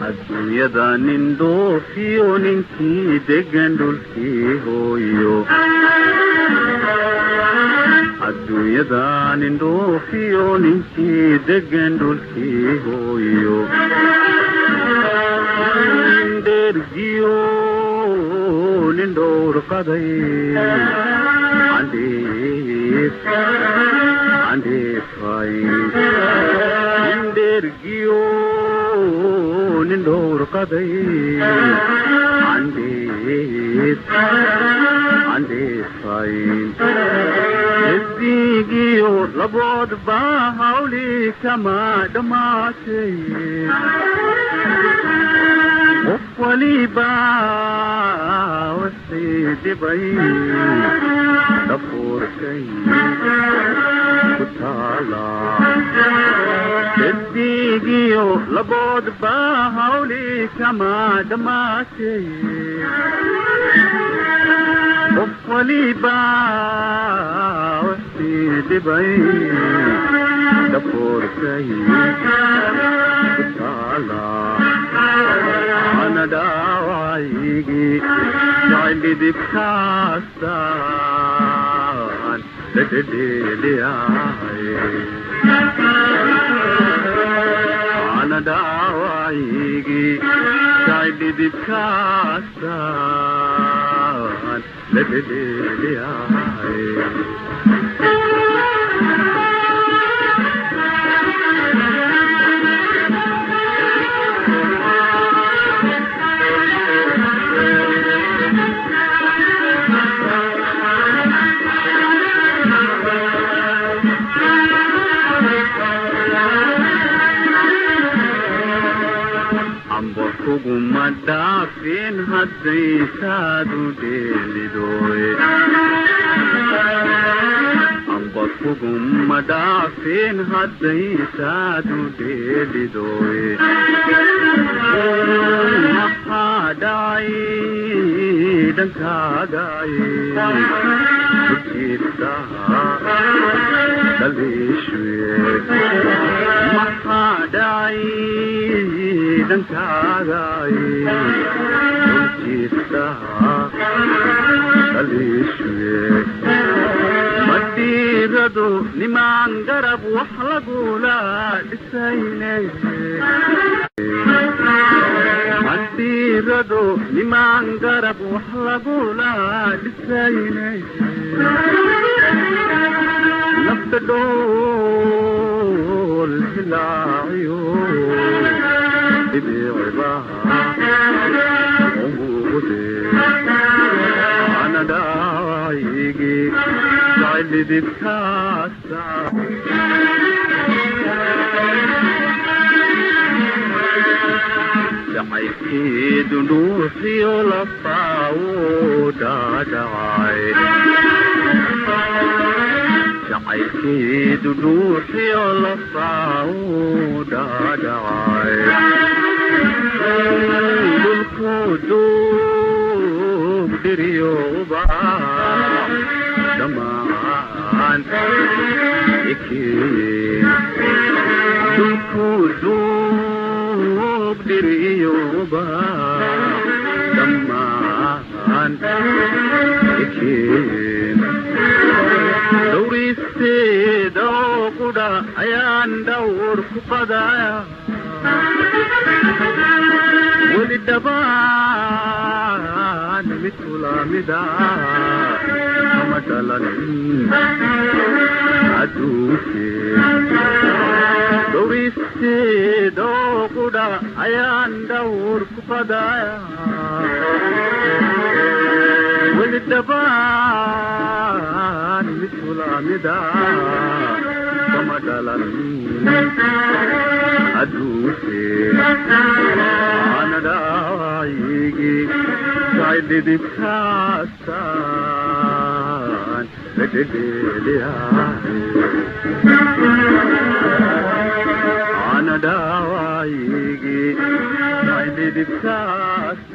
Aduunyada nin dhoofiyo ninkii degan dhulkii hooyo. Aduunyada nin dhoofiyo ninkii degan dhulkii hooyo. Dhargiyo nin dhawr qaday andheefay. Dhargiyo nin dhawr qaday andheefay. Dhoofiyo laboodba hawli kama dhamaatay. Qof waliba wixii dhibay dhafoorkay ku taalaaa. Dhoofiyo laboodba hawli kama dhamaatay. Qof waliba wixii dhibay dhafoorkay ku taalaaa. Ana dhaawacaygi jacayldhidib kaastaan dhedhedheeliyahay. Ana dhaawacaygi jacayldhidib kaastaan dhedhedheeliyahay. Kuguma dhaafin hadday saadu dheelidoy. Amba kuguma dhaafin hadday saadu dheelidoy. Maxaa dhacay dhankaagay ujeeddaha dhaliishwe. Maxaa dhacay dhankaagay ujeeddaha dhaliishwe. Madhiiradu nimaan garab wax lagula dhisaynay. Madhiiradu nimaan garab wax lagula dhisaynay. Nafta dhool hilaaciyo dhibiicibaha umuude. Ana dhaawacaygi jacayldhidib kaastaan jacaylkeedu dhoofiyo lafaa dhaadhacay. Jacaylkeedu dhoofiyo lafaa dhaadhacay. Dhulkuu dhiriyo ubaax dhammaan ekeeye. Dhulkuu dhiriyo ubaax dhammaan ekeeye. Dhawristeeda oo qudha ayaan dhawr ku qadaya. Weli dhabaan mid kulamida kama dhalanin adduunkee. Dhawristeeda oo qudha ayaan dhawr ku qadaya. Weli dhabaan mid kulamida kama dhalanin adduunkee. Ana dhaawacaygi jacayldhidib kaastaan ana dhaawaygi ay dhidibtaasaan